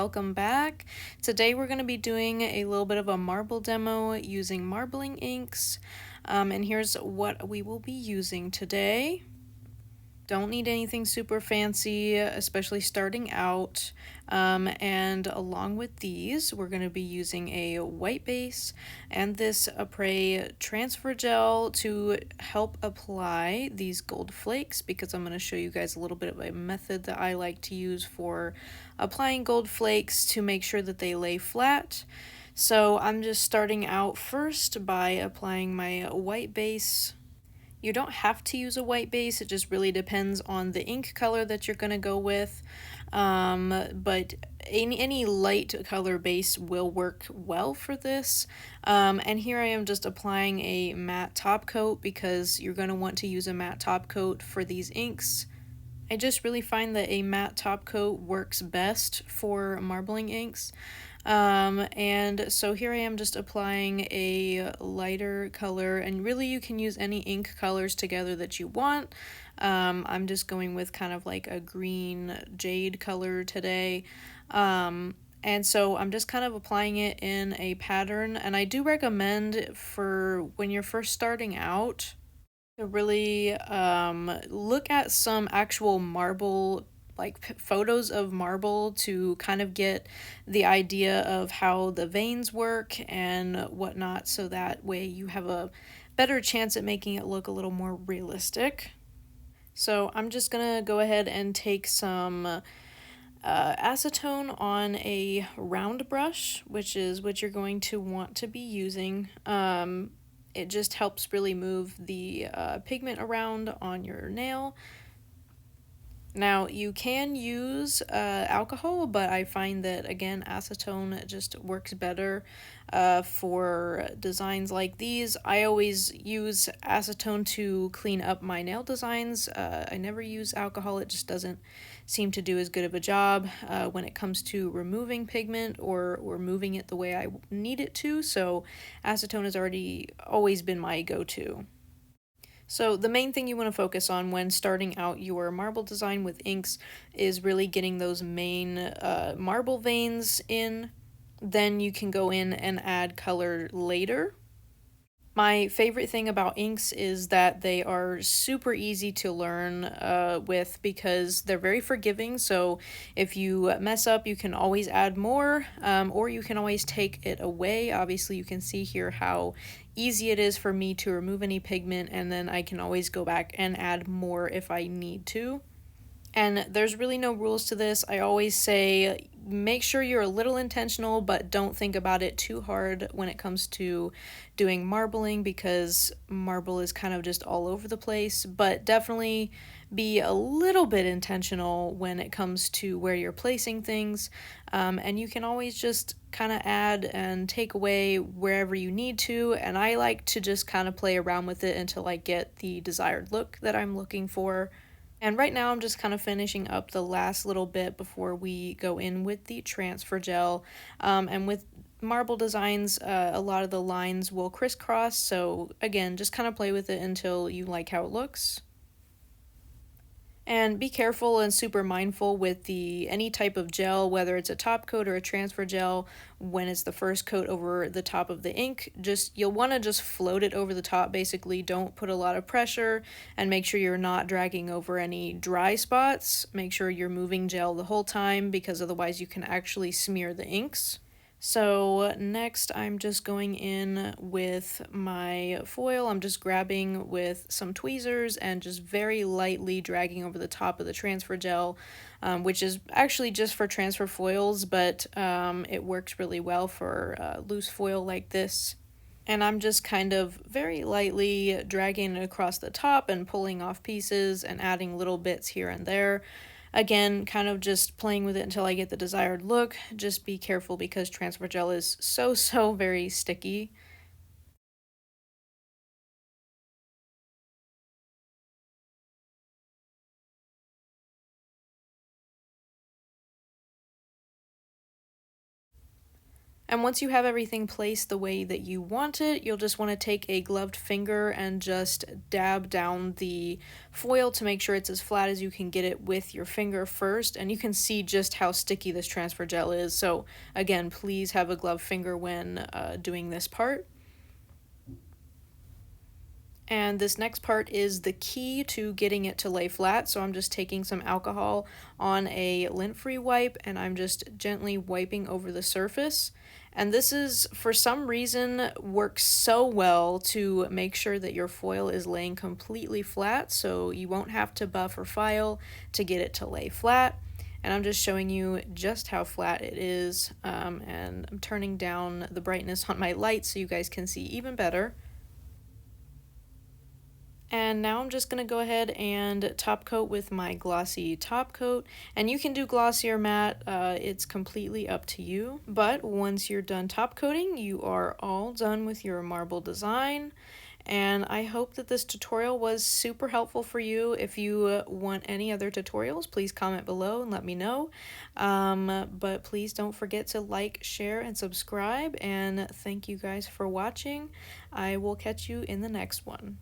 welcome back. Today we're going to be doing a little bit of a marble demo using marbling inks, and here's what we will be using today. Don't need anything super fancy, especially starting out. And along with these, we're going to be using a white base and this Apres transfer gel to help apply these gold flakes, because I'm going to show you guys a little bit of a method that I like to use for applying gold flakes to make sure that they lay flat. So I'm just starting out first by applying my white base. You don't have to use a white base, it just really depends on the ink color that you're going to go with. But any light color base will work well for this. And here I am just applying a matte top coat because you're going to want to use a matte top coat for these inks. I just really find that a matte top coat works best for marbling inks. And so here I am just applying a lighter color, and really you can use any ink colors together that you want. I'm just going with kind of like a green jade color today. And so I'm just kind of applying it in a pattern, and I do recommend for when you're first starting out to really look at some actual marble, like photos of marble, to kind of get the idea of how the veins work and whatnot, so that way you have a better chance at making it look a little more realistic. So I'm just gonna go ahead and take some acetone on a round brush, which is what you're going to want to be using. It just helps really move the pigment around on your nail. Now, you can use alcohol, but I find that, again, acetone just works better for designs like these. I always use acetone to clean up my nail designs. I never use alcohol. It just doesn't seem to do as good of a job when it comes to removing pigment or moving it the way I need it to. So acetone has always been my go-to. So the main thing you want to focus on when starting out your marble design with inks is really getting those main marble veins in. Then you can go in and add color later. My favorite thing about inks is that they are super easy to learn with, because they're very forgiving. So if you mess up, you can always add more, or you can always take it away. Obviously, you can see here how easy it is for me to remove any pigment, and then I can always go back and add more if I need to. And there's really no rules to this. I always say make sure you're a little intentional, but don't think about it too hard when it comes to doing marbling, because marble is kind of just all over the place. But definitely be a little bit intentional when it comes to where you're placing things. And you can always just kind of add and take away wherever you need to. And I like to just kind of play around with it until I get the desired look that I'm looking for. And right now I'm just kind of finishing up the last little bit before we go in with the transfer gel. And with marble designs, a lot of the lines will crisscross, so again, just kind of play with it until you like how it looks. And be careful and super mindful with any type of gel, whether it's a top coat or a transfer gel. When it's the first coat over the top of the ink, you'll want to just float it over the top. Basically, don't put a lot of pressure, and make sure you're not dragging over any dry spots. Make sure you're moving gel the whole time, because otherwise you can actually smear the inks. So next I'm just going in with my foil. I'm just grabbing with some tweezers and just very lightly dragging over the top of the transfer gel, which is actually just for transfer foils, but it works really well for loose foil like this. And I'm just kind of very lightly dragging it across the top and pulling off pieces and adding little bits here and there. Again, kind of just playing with it until I get the desired look. Just be careful, because transfer gel is so very sticky. And once you have everything placed the way that you want it, you'll just want to take a gloved finger and just dab down the foil to make sure it's as flat as you can get it with your finger first. And you can see just how sticky this transfer gel is. So again, please have a gloved finger when doing this part. And this next part is the key to getting it to lay flat. So I'm just taking some alcohol on a lint-free wipe and I'm just gently wiping over the surface. And this is, for some reason, works so well to make sure that your foil is laying completely flat, so you won't have to buff or file to get it to lay flat. And I'm just showing you just how flat it is, and I'm turning down the brightness on my light so you guys can see even better. And now I'm just going to go ahead and top coat with my glossy top coat. And you can do glossy or matte, it's completely up to you. But once you're done top coating, you are all done with your marble design. And I hope that this tutorial was super helpful for you. If you want any other tutorials, please comment below and let me know. But please don't forget to like, share, and subscribe. And thank you guys for watching. I will catch you in the next one.